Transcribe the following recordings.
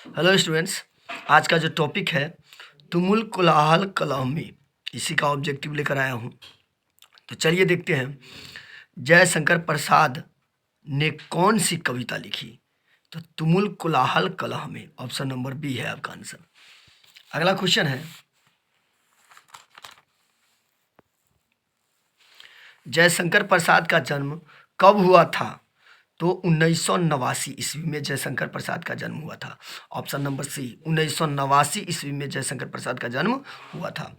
Hello students. आज का जो टॉपिक है तुमुल कोलाहल कलहमी, इसी का ऑब्जेक्टिव लेकर आया हूँ। तो चलिए देखते हैं जयशंकर प्रसाद ने कौन सी कविता लिखी। तो तुमुल कोलाहल कलह में ऑप्शन नंबर बी है आपका आंसर। अगला क्वेश्चन है, जयशंकर प्रसाद का जन्म कब हुआ था? तो 1989 ईस्वी में जयशंकर प्रसाद का जन्म हुआ था। ऑप्शन नंबर सी, 1989 ईस्वी में जयशंकर प्रसाद का जन्म हुआ था।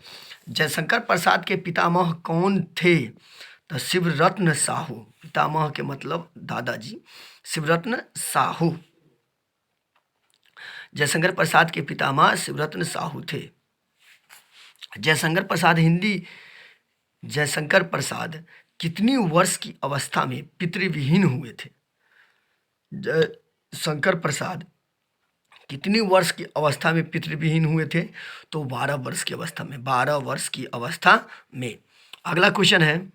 जयशंकर प्रसाद के पितामह कौन थे? तो शिवरत्न साहू। पितामह के मतलब दादाजी, शिवरत्न साहू। जयशंकर प्रसाद के पितामह शिवरत्न साहू थे। जयशंकर प्रसाद कितनी वर्ष की अवस्था में पितृविहीन हुए थे? जयशंकर प्रसाद कितनी वर्ष की अवस्था में पितृविहीन हुए थे? तो 12 वर्ष की अवस्था में, 12 वर्ष की अवस्था में। अगला क्वेश्चन है,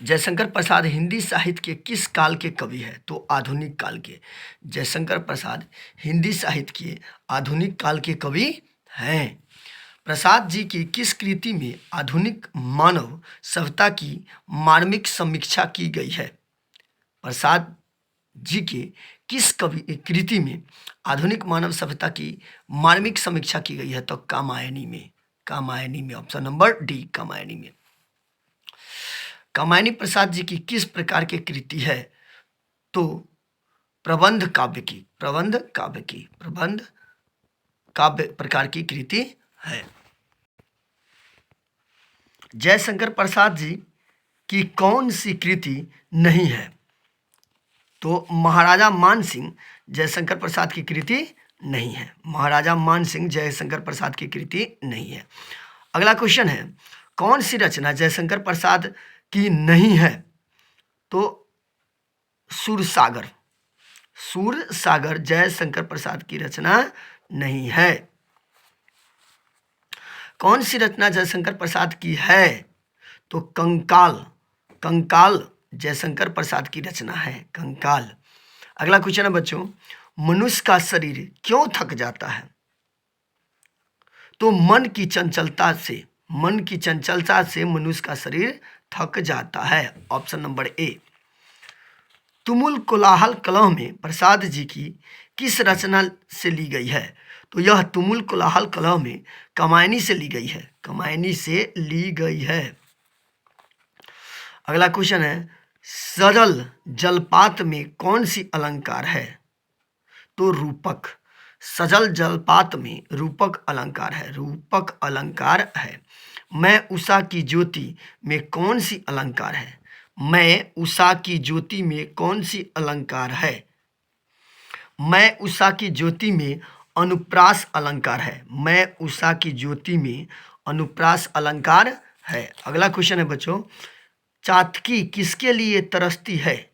जयशंकर प्रसाद हिंदी साहित्य के किस काल के कवि हैं? तो आधुनिक काल के। जयशंकर प्रसाद हिंदी साहित्य के आधुनिक काल के कवि हैं। प्रसाद जी की किस कृति में आधुनिक मानव सभ्यता की मार्मिक समीक्षा की गई है? प्रसाद जी के किस कृति में आधुनिक मानव सभ्यता की मार्मिक समीक्षा की गई है? तो कामायनी में। कामायनी में, ऑप्शन नंबर डी, कामायनी में। कामायनी प्रसाद जी की किस प्रकार की कृति है? तो प्रबंध काव्य की। प्रबंध काव्य की, प्रबंध काव्य प्रकार की कृति है। जयशंकर प्रसाद जी की कौन सी कृति नहीं है? तो महाराजा मान सिंह जयशंकर प्रसाद की कृति नहीं है। महाराजा मान सिंह जयशंकर प्रसाद की कृति नहीं है। अगला क्वेश्चन है, कौन सी रचना जयशंकर प्रसाद की नहीं है? तो सूरसागर। सूरसागर जयशंकर प्रसाद की रचना नहीं है। कौन सी रचना जयशंकर प्रसाद की है? तो कंकाल। कंकाल जयशंकर प्रसाद की रचना है, कंकाल। अगला क्वेश्चन है बच्चों, मनुष्य का शरीर क्यों थक जाता है? तो मन की चंचलता से। मन की चंचलता से मनुष्य का शरीर थक जाता है। ऑप्शन नंबर ए। तुमुल कोलाहल कलह में प्रसाद जी की किस रचना से ली गई है? तो यह तुमुल कोलाहल कलह में कामायनी से ली गई है। कामायनी से ली गई है। अगला क्वेश्चन है, सजल जलपात में कौन सी अलंकार है? तो रूपक। सजल जलपात में रूपक अलंकार है। रूपक अलंकार है। मैं उषा की ज्योति में कौन सी अलंकार है? मैं उषा की ज्योति में कौन सी अलंकार है? मैं उषा की ज्योति में अनुप्रास अलंकार है। मैं उषा की ज्योति में अनुप्रास अलंकार है। अगला क्वेश्चन है बच्चों, चातकी किसके लिए तरसती है?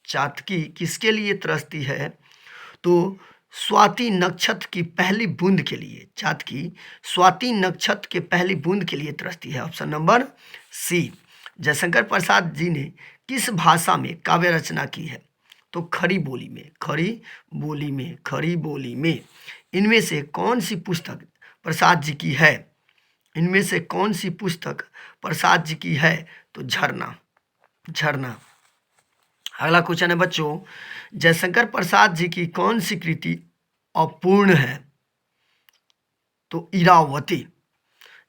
चातकी किसके लिए तरसती है? तो स्वाति नक्षत्र की पहली बूंद के लिए। चातकी स्वाति नक्षत्र के पहली बूंद के लिए तरसती है। Option number C. Jaishankar Prasad ji ने किस भाषा में काव्य रचना की है? तो खड़ी बोली में। खड़ी बोली में। खड़ी बोली में। इनमें से कौन सी पुस्तक प्रसाद जी की है? इनमें से कौन सी पुस्तक प्रसाद जी की है? तो झरना। झरना। अगला क्वेश्चन है बच्चों, जयशंकर प्रसाद जी की कौन सी कृति अपूर्ण है? तो इरावती।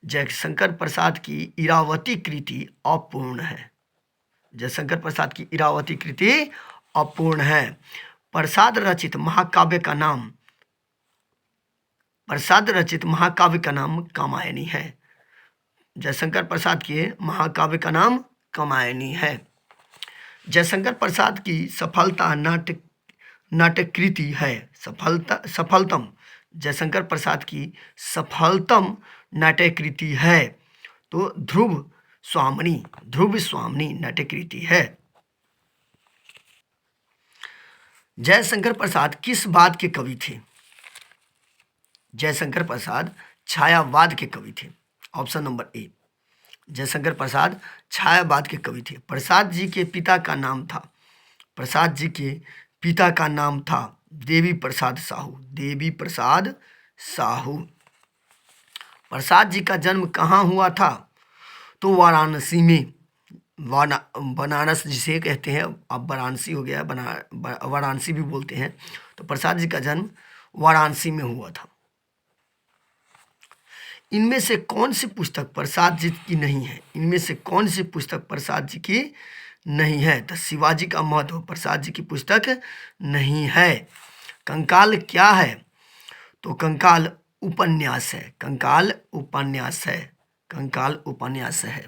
जयशंकर प्रसाद की इरावती कृति अपूर्ण है। जयशंकर प्रसाद की इरावती कृति अपूर्ण है। प्रसाद रचित महाकाव्य का नाम। प्रसाद रचित महाकाव्य का नाम कामायनी है। जयशंकर प्रसाद के महाकाव्य का नाम कामायनी है। जयशंकर प्रसाद की सफलता नाट्यकृति है। सफलतम जयशंकर प्रसाद की सफलतम नाट्यकृति है। तो ध्रुव स्वामिनी नाट्यकृति है। जयशंकर प्रसाद किस वाद के कवि थे? जयशंकर प्रसाद छायावाद के कवि थे। Option number A. Jaishankar Prasad Chhayavad के कवि थे। प्रसाद जी के पिता का नाम था। प्रसाद जी के पिता का नाम था देवी प्रसाद साहू, देवी प्रसाद साहू। प्रसाद जी का जन्म कहाँ हुआ था? तो वाराणसी में, बनारस जिसे कहते हैं, अब वाराणसी हो गया, वाराणसी भी बोलते हैं। तो प्रसाद जी का जन्म वाराणसी में हुआ था। इनमें से कौन सी पुस्तक प्रसाद जी की नहीं है? इनमें से कौन सी पुस्तक प्रसाद जी की नहीं है? तो शिवाजी का महत्व प्रसाद जी की पुस्तक नहीं है। कंकाल क्या है? तो कंकाल उपन्यास है, कंकाल उपन्यास है, कंकाल उपन्यास है।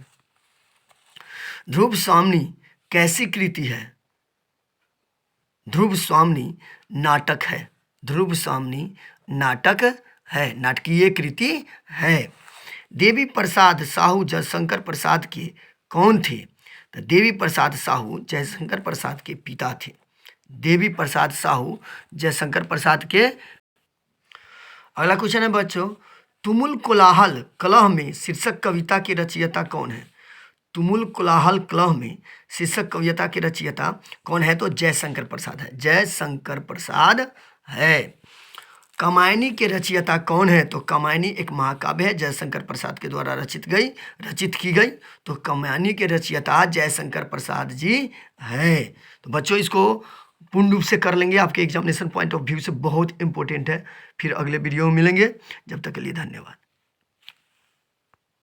ध्रुव स्वामिनी कैसी कृति है? ध्रुव स्वामिनी नाटक है, ध्रुव स्वामिनी नाटक है, नाटकीय कृति है। देवी प्रसाद साहू जयशंकर प्रसाद के कौन थे? तो देवी प्रसाद साहू जयशंकर प्रसाद के पिता थे। देवी प्रसाद साहू जयशंकर प्रसाद के। अगला क्वेश्चन है बच्चों, तुमुल कोलाहल कलह में शीर्षक कविता के रचयिता कौन है? तुमुल कोलाहल कलह में शीर्षक कविता के रचयिता कौन है? तो जयशंकर प्रसाद है, जयशंकर प्रसाद है। कामायनी के रचयिता कौन है? तो कामायनी एक महाकाव्य है, जयशंकर प्रसाद के द्वारा रचित की गई। तो कामायनी के रचयिता जयशंकर प्रसाद जी है। तो बच्चों इसको पूर्ण रूप से कर लेंगे, आपके एग्जामिनेशन पॉइंट ऑफ व्यू से बहुत इंपॉर्टेंट है। फिर अगले वीडियो में मिलेंगे, जब तक के लिए धन्यवाद।